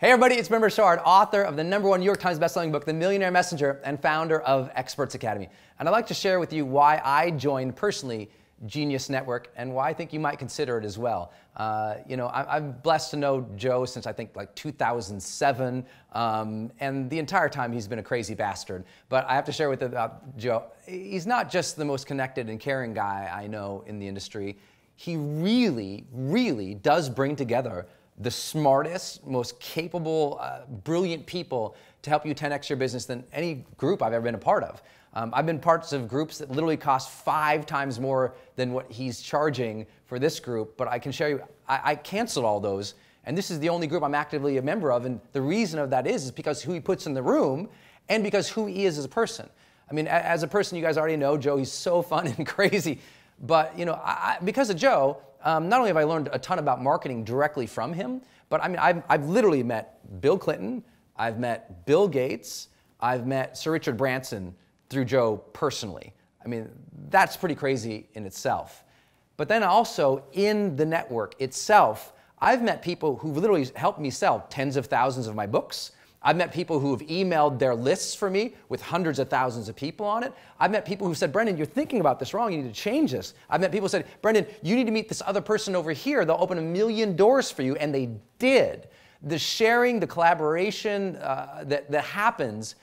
Hey everybody, it's Brendon Burchard, author of the #1 New York Times bestselling book, The Millionaire Messenger, and founder of Experts Academy. And I'd like to share with you why I joined personally Genius Network and why I think you might consider it as well. I'm blessed to know Joe since I think like 2007, and the entire time he's been a crazy bastard. But I have to share with you about Joe. He's not just the most connected and caring guy I know in the industry. He really, really does bring together the smartest, most capable, brilliant people to help you 10x your business than any group I've ever been a part of. I've been parts of groups that literally cost 5 times more than what he's charging for this group, but I can share you, I canceled all those, and this is the only group I'm actively a member of, and the reason of that is because who he puts in the room and because who he is as a person. I mean, as a person, you guys already know Joe, he's so fun and crazy, but because of Joe, not only have I learned a ton about marketing directly from him, but I mean, I've literally met Bill Clinton, I've met Bill Gates, I've met Sir Richard Branson through Joe personally. I mean, that's pretty crazy in itself. But then also in the network itself, I've met people who've literally helped me sell tens of thousands of my books. I've met people who have emailed their lists for me with hundreds of thousands of people on it. I've met people who said, Brendon, you're thinking about this wrong. You need to change this. I've met people who said, Brendon, you need to meet this other person over here. They'll open 1 million doors for you. And they did. The sharing, the collaboration that happens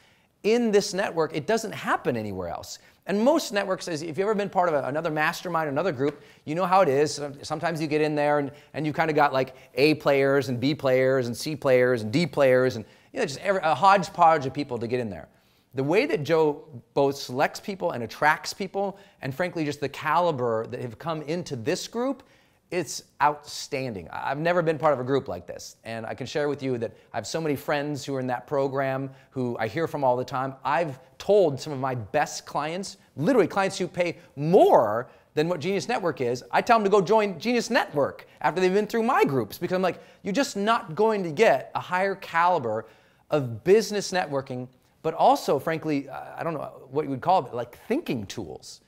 in this network, it doesn't happen anywhere else. And most networks, if you've ever been part of another mastermind, another group, you know how it is. Sometimes you get in there and you kind of got like A players and B players and C players and D players and just a hodgepodge of people to get in there. The way that Joe both selects people and attracts people, and frankly just the caliber that have come into this group, it's outstanding. I've never been part of a group like this, and I can share with you that I have so many friends who are in that program who I hear from all the time. I've told some of my best clients, literally clients who pay more than what Genius Network is, I tell them to go join Genius Network after they've been through my groups, because I'm like, you're just not going to get a higher caliber of business networking, but also, frankly, I don't know what you would call it, like thinking tools.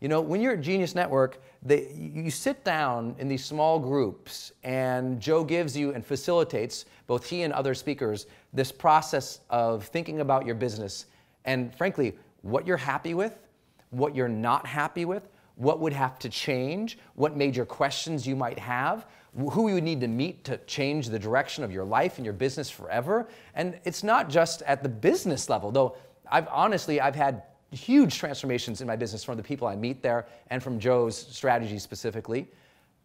You know, when you're at Genius Network, you sit down in these small groups and Joe gives you and facilitates, both he and other speakers, this process of thinking about your business and frankly, what you're happy with, what you're not happy with, what would have to change, what major questions you might have, who you would need to meet to change the direction of your life and your business forever. And it's not just at the business level, though I've had huge transformations in my business from the people I meet there and from Joe's strategy specifically,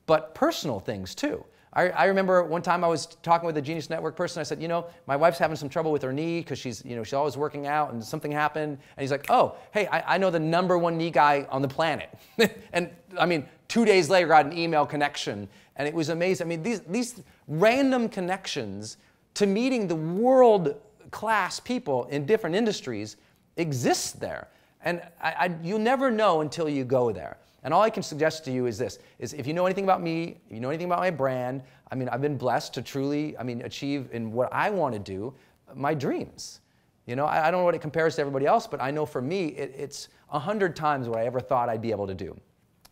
but personal things too. I remember one time I was talking with a Genius Network person. I said, my wife's having some trouble with her knee because she's always working out and something happened. And he's like, oh, hey, I know the #1 knee guy on the planet. And I mean, 2 days later, I got an email connection and it was amazing. I mean, these random connections to meeting the world-class people in different industries exist there. And you'll never know until you go there. And all I can suggest to you is this, is if you know anything about me, if you know anything about my brand, I mean, I've been blessed to truly, achieve in what I want to do, my dreams. I don't know what it compares to everybody else, but I know for me, it's 100 times what I ever thought I'd be able to do.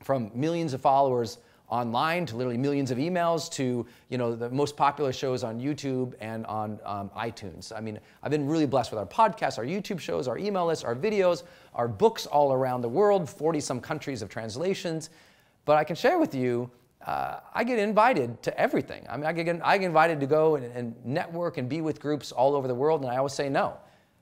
From millions of followers online to literally millions of emails to the most popular shows on YouTube and on iTunes. I mean, I've been really blessed with our podcasts, our YouTube shows, our email lists, our videos, our books all around the world, 40-some countries of translations. But I can share with you, I get invited to everything. I mean, I get invited to go and network and be with groups all over the world, and I always say no,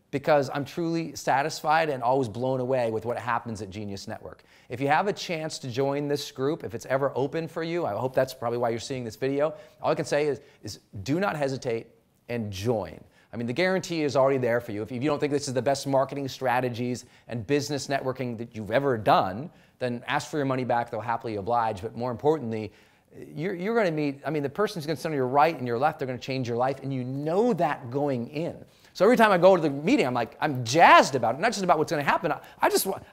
because I'm truly satisfied and always blown away with what happens at Genius Network. If you have a chance to join this group, if it's ever open for you, I hope that's probably why you're seeing this video, all I can say is do not hesitate and join. I mean, the guarantee is already there for you. If you don't think this is the best marketing strategies and business networking that you've ever done, then ask for your money back, they'll happily oblige. But more importantly, you're going to meet, the person who's going to sit on your right and your left, they're going to change your life, and you know that going in. So every time I go to the meeting, I'm jazzed about it, not just about what's going to happen. I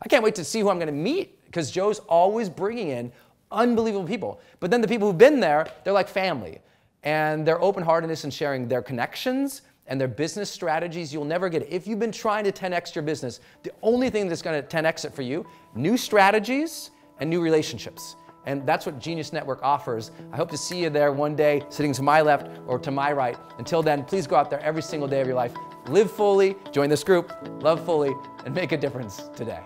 can't wait to see who I'm going to meet, because Joe's always bringing in unbelievable people. But then the people who've been there, they're like family. And their open-heartedness and sharing their connections and their business strategies, you'll never get it. If you've been trying to 10x your business, the only thing that's going to 10x it for you, new strategies and new relationships. And that's what Genius Network offers. I hope to see you there one day, sitting to my left or to my right. Until then, please go out there every single day of your life. Live fully, join this group, love fully, and make a difference today.